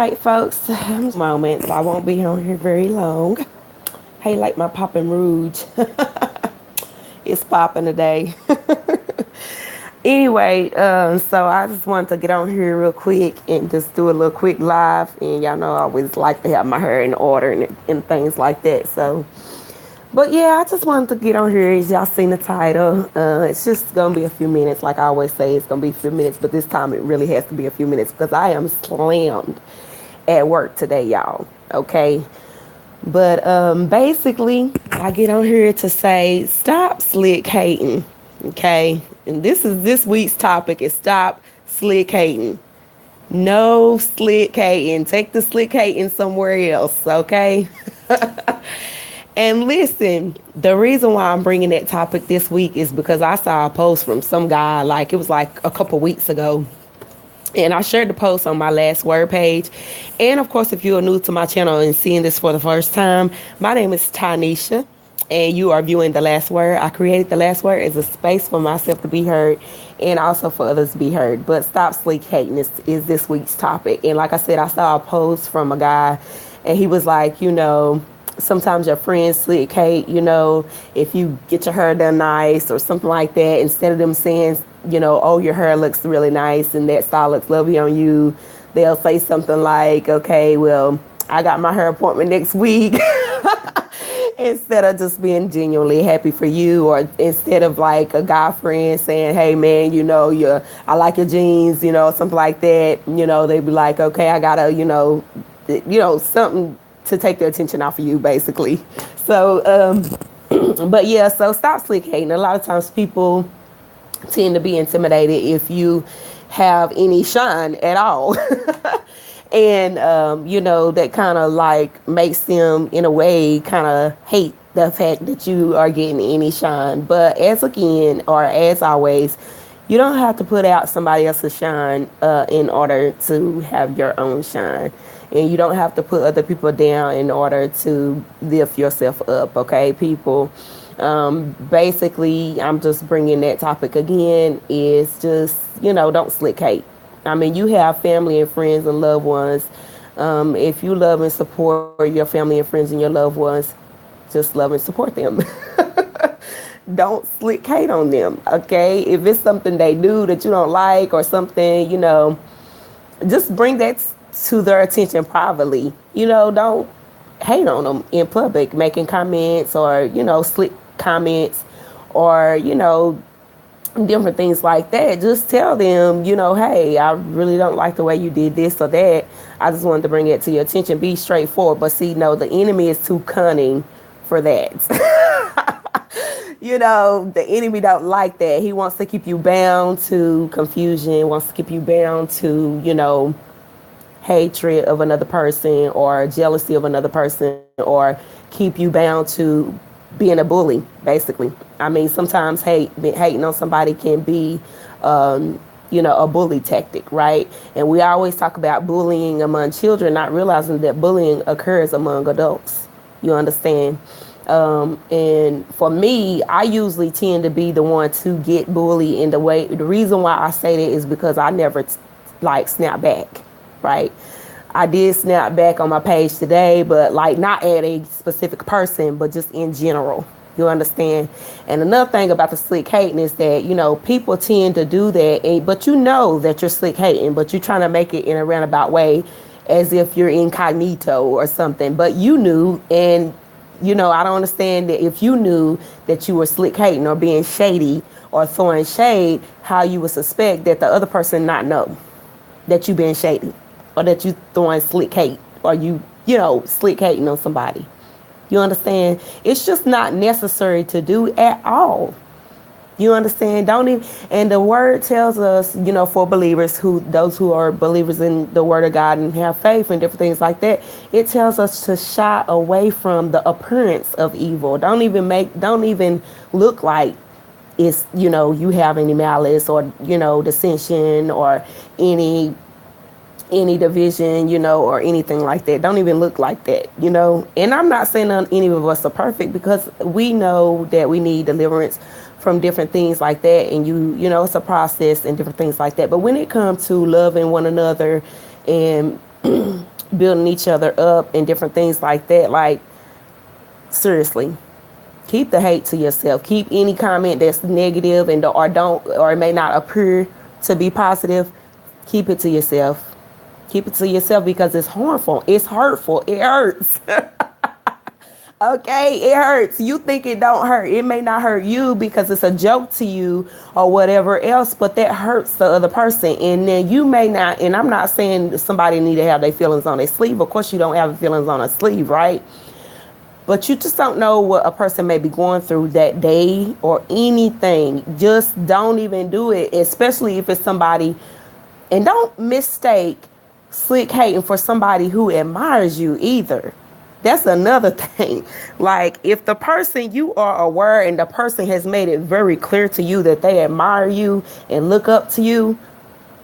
right, folks. Moments. I won't be on here very long. Hey, like my poppin' rouge. It's popping today. Anyway, so I just wanted to get on here real quick and just do a little quick live. And y'all know I always like to have my hair in order and things like that. So, but yeah, I just wanted to get on here. As y'all seen the title, it's just gonna be a few minutes. Like I always say, it's gonna be a few minutes, but this time it really has to be a few minutes because I am slammed at work today, y'all. Okay. But basically, I get on here to say stop slick hating. Okay. And this is this week's topic is stop slick hating. No slick hating. Take the slick hating somewhere else. Okay. And listen, the reason why I'm bringing that topic this week is because I saw a post from some guy, like it was like a couple weeks ago. And I shared the post on my Last Word page. And of course, if you are new to my channel and seeing this for the first time, my name is Tanisha, and you are viewing The Last Word. I created The Last Word as a space for myself to be heard and also for others to be heard. But stop slick hating is this week's topic. And like I said, I saw a post from a guy, and he was like, sometimes your friends slick hate, if you get your hair done nice or something like that, instead of them saying, oh, your hair looks really nice and that style looks lovely on you, they'll say something like, okay, well, I got my hair appointment next week. Instead of just being genuinely happy for you, or instead of like a guy friend saying, hey man, I like your jeans, something like that, they'd be like, okay, I gotta, something to take their attention off of you, basically. So, but yeah, so stop slick hating. A lot of times people tend to be intimidated if you have any shine at all. And, that kind of like makes them in a way kind of hate the fact that you are getting any shine. But as always, you don't have to put out somebody else's shine in order to have your own shine. And you don't have to put other people down in order to lift yourself up, okay, people? Basically, I'm just bringing that topic again, is just, don't slick hate. I mean, you have family and friends and loved ones. If you love and support your family and friends and your loved ones, just love and support them. Don't slick hate on them, okay? If it's something they do that you don't like or something, just bring that to their attention privately. Don't hate on them in public, making comments or, slick comments or, different things like that. Just tell them, hey, I really don't like the way you did this or that. I just wanted to bring it to your attention. Be straightforward. But see, no, the enemy is too cunning for that. The enemy don't like that. He wants to keep you bound to confusion, wants to keep you bound to, hatred of another person or jealousy of another person, or keep you bound to being a bully, basically. I mean, sometimes hating on somebody can be, a bully tactic, right? And we always talk about bullying among children, not realizing that bullying occurs among adults. You understand? And for me, I usually tend to be the one to get bullied in the reason why I say that is because I never snap back, right? I did snap back on my page today, but not at a specific person, but just in general. You understand? And another thing about the slick hating is that, people tend to do that, but that you're slick hating, but you're trying to make it in a roundabout way as if you're incognito or something. But you knew, and, I don't understand that if you knew that you were slick hating or being shady or throwing shade, how you would suspect that the other person not know that you being shady, or that you throwing slick hate, or slick hating on somebody. You understand? It's just not necessary to do at all. You understand? Don't even, and the word tells us, for believers, those who are believers in the word of God and have faith and different things like that, it tells us to shy away from the appearance of evil. Don't even look like it's, you have any malice or, dissension or any division, or anything like that. Don't even look like that, And I'm not saying any of us are perfect, because we know that we need deliverance from different things like that. And it's a process and different things like that. But when it comes to loving one another and building each other up and different things like that. Like, seriously, keep the hate to yourself. Keep any comment that's negative and or it may not appear to be positive. Keep it to yourself. Keep it to yourself because it's harmful. It's hurtful. It hurts. Okay, it hurts. You think it don't hurt. It may not hurt you because it's a joke to you or whatever else, but that hurts the other person. And then you may not, and I'm not saying somebody need to have their feelings on their sleeve. Of course you don't have feelings on a sleeve, right? But you just don't know what a person may be going through that day or anything. Just don't even do it, especially if it's somebody. And don't mistake slick hating for somebody who admires you either. That's another thing. Like, if the person you are aware and the person has made it very clear to you that they admire you and look up to you,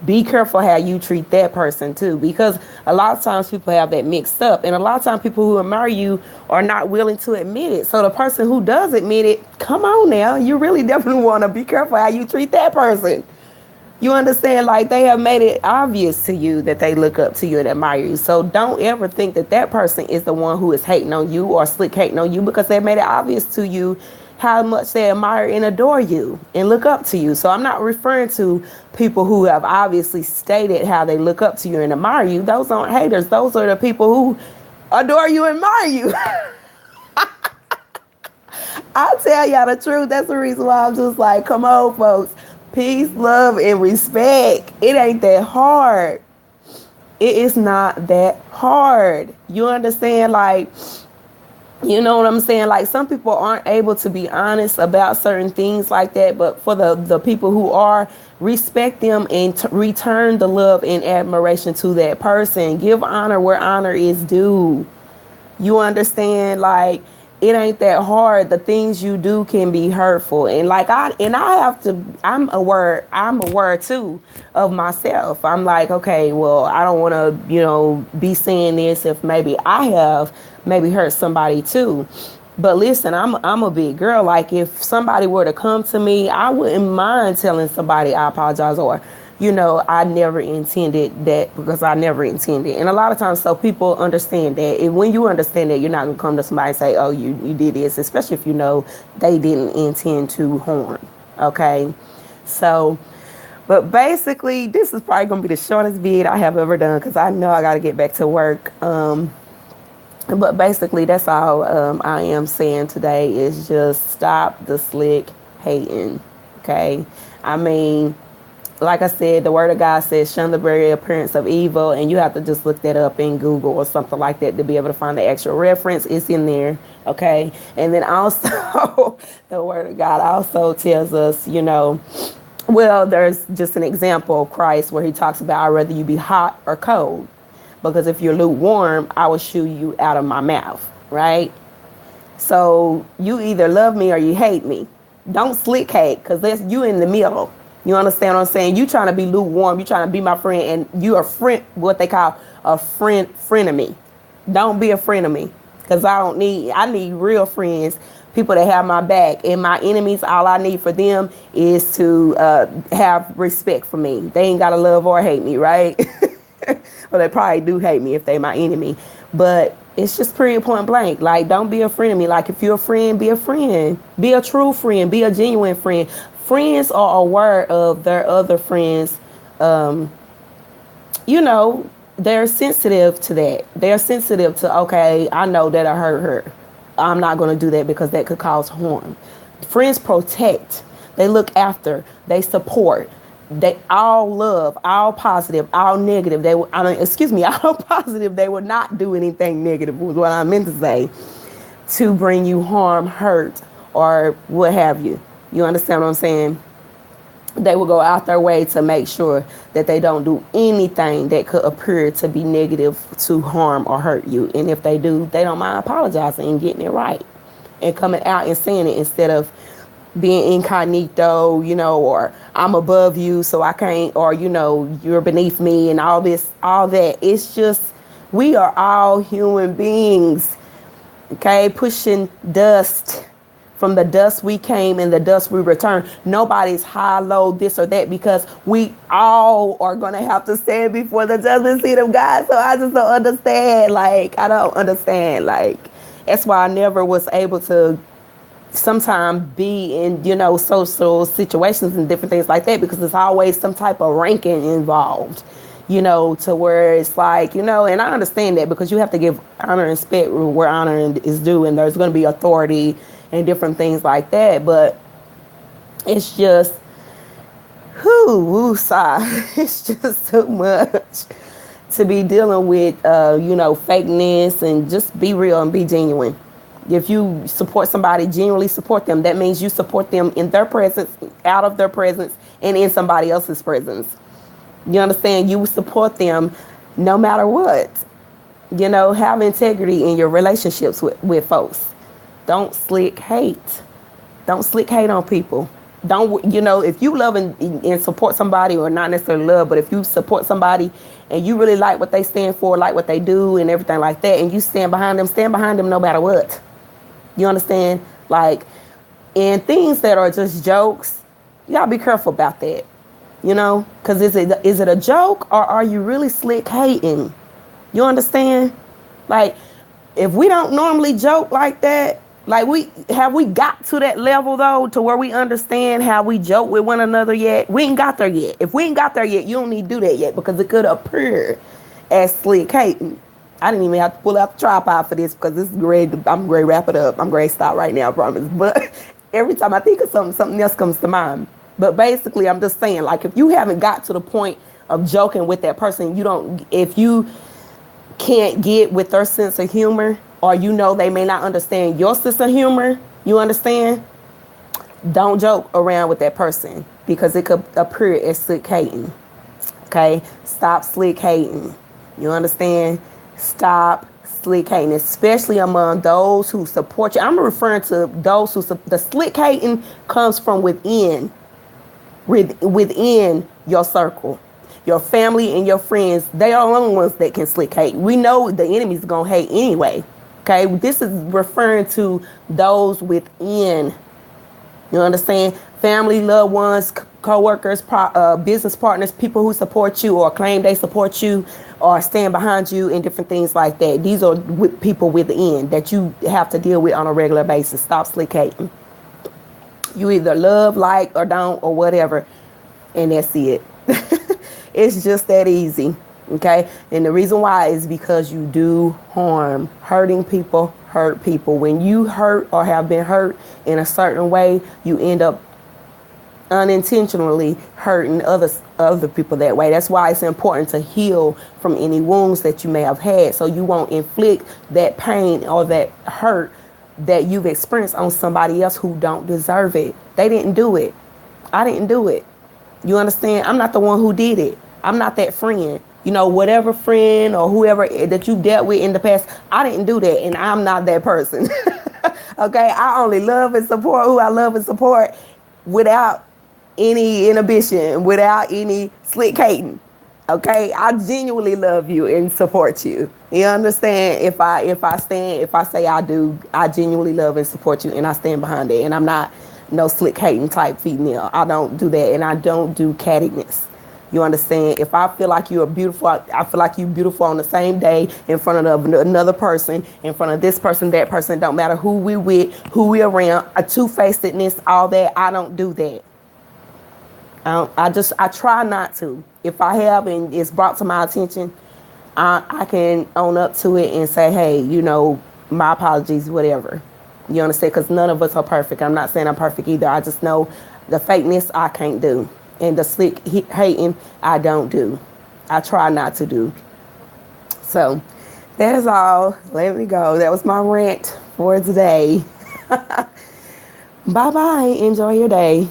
be careful how you treat that person too, because a lot of times people have that mixed up, and a lot of times people who admire you are not willing to admit it. So the person who does admit it, come on now, you really definitely want to be careful how you treat that person. You understand? Like, they have made it obvious to you that they look up to you and admire you. So don't ever think that that person is the one who is hating on you or slick hating on you, because they made it obvious to you how much they admire and adore you and look up to you. So I'm not referring to people who have obviously stated how they look up to you and admire you. Those aren't haters. Those are the people who adore you and admire you. I'll tell y'all the truth. That's the reason why I'm just like, come on, folks. Peace, love, and respect. It ain't that hard. It is not that hard. You understand? Like, you know what I'm saying? Like, some people aren't able to be honest about certain things like that. But for the people who are, respect them and return the love and admiration to that person. Give honor where honor is due. You understand? Like, it ain't that hard. The things you do can be hurtful. And like I'm aware too of myself. I'm like, okay, well, I don't want to, be saying this if maybe I have maybe hurt somebody too. But listen, I'm a big girl. Like, if somebody were to come to me, I wouldn't mind telling somebody I apologize, or I never intended that, because I never intended. And a lot of times, so people understand that. And when you understand that, you're not going to come to somebody and say, oh, you did this, especially if you know they didn't intend to harm. Okay. So, but basically, this is probably going to be the shortest vid I have ever done, because I know I got to get back to work. But basically, that's all I am saying today is just stop the slick hating. Okay. I mean, like I said, the word of God says, shun the very appearance of evil. And you have to just look that up in Google or something like that to be able to find the actual reference. It's in there. Okay. And then also, the word of God also tells us, well, there's just an example of Christ where he talks about, I'd rather you be hot or cold. Because if you're lukewarm, I will shoo you out of my mouth. Right. So you either love me or you hate me. Don't slick hate, because that's you in the middle. You understand what I'm saying? You trying to be lukewarm. You trying to be my friend, and you a friend, what they call a frenemy. Don't be a frenemy, because I need real friends, people that have my back. And my enemies, all I need for them is to have respect for me. They ain't got to love or hate me, right? Well, they probably do hate me if they my enemy. But it's just pretty point blank. Like, don't be a frenemy. Like, if you're a friend, be a friend. Be a true friend. Be a genuine friend. Friends are aware of their other friends. They're sensitive to that. They're sensitive to, okay, I know that I hurt her. I'm not going to do that because that could cause harm. Friends protect. They look after. They support. They all love, all positive, all negative. All positive. They will not do anything negative, was what I meant to say, to bring you harm, hurt, or what have you. You understand what I'm saying? They will go out their way to make sure that they don't do anything that could appear to be negative to harm or hurt you. And if they do, they don't mind apologizing and getting it right and coming out and saying it, instead of being incognito, or I'm above you, so I can't, or, you're beneath me and all this, all that. It's just, we are all human beings, okay, pushing dust From the dust we came and the dust we return. Nobody's high, low, this or that, because we all are going to have to stand before the judgment seat of God. So I just don't understand. Like, I don't understand. Like, that's why I never was able to sometimes be in, social situations and different things like that, because there's always some type of ranking involved, to where it's like, and I understand that, because you have to give honor and respect where honor is due, and there's going to be authority and different things like that. But it's just, sigh. It's just too much to be dealing with, fakeness, and just be real and be genuine. If you support somebody, genuinely support them, that means you support them in their presence, out of their presence, and in somebody else's presence. You understand? You support them no matter what. Have integrity in your relationships with folks. Don't slick hate. Don't slick hate on people. Don't, if you love and support somebody, or not necessarily love, but if you support somebody and you really like what they stand for, like what they do and everything like that, and you stand behind them no matter what. You understand? Like, and things that are just jokes, you gotta be careful about that. Because is it a joke, or are you really slick hating? You understand? Like, if we don't normally joke like that, like, we got to that level though, to where we understand how we joke with one another yet? We ain't got there yet. If we ain't got there yet, you don't need to do that yet, because it could appear as slick hating. I didn't even have to pull out the tripod for this, because this is great. I'm great. Wrap it up. I'm great. Stop right now, I promise. But every time I think of something else comes to mind. But basically, I'm just saying, like, if you haven't got to the point of joking with that person, if you can't get with their sense of humor, or they may not understand your sense of humor, you understand? Don't joke around with that person, because it could appear as slick hating. Okay? Stop slick hating. You understand? Stop slick hating, especially among those who support you. I'm referring to those the slick hating comes from within your circle. Your family and your friends, they are the only ones that can slick hate. We know the enemy's going to hate anyway. Okay, this is referring to those within. You understand? Family, loved ones, co-workers, business partners, people who support you or claim they support you or stand behind you, and different things like that. These are people within that you have to deal with on a regular basis. Stop slick hating. You either love, like, or don't, or whatever, and that's it. It's just that easy. Okay, and the reason why is because you do harm. Hurting people hurt people. When you hurt or have been hurt in a certain way, you end up unintentionally hurting other people that way. That's why it's important to heal from any wounds that you may have had, so you won't inflict that pain or that hurt that you've experienced on somebody else who don't deserve it. They didn't do it. I didn't do it. You understand? I'm not the one who did it. I'm not that friend. Whatever friend or whoever that you dealt with in the past, I didn't do that, and I'm not that person. Okay, I only love and support who I love and support without any inhibition, without any slick hating. Okay, I genuinely love you and support you. You understand? If I say I do, I genuinely love and support you, and I stand behind it. And I'm not no slick hating type female. I don't do that, and I don't do cattiness. You understand? If I feel like you're beautiful, I feel like you're beautiful on the same day in front of another person, in front of this person, that person. Don't matter who we with, who we around, a two-facedness, all that. I don't do that. I try not to. If I have and it's brought to my attention, I can own up to it and say, hey, my apologies, whatever. You understand? Because none of us are perfect. I'm not saying I'm perfect either. I just know the fakeness I can't do. And the slick hating, I don't do. I try not to do. So that is all. Let me go. That was my rant for today. Bye-bye. Enjoy your day.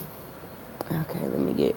Okay, let me get...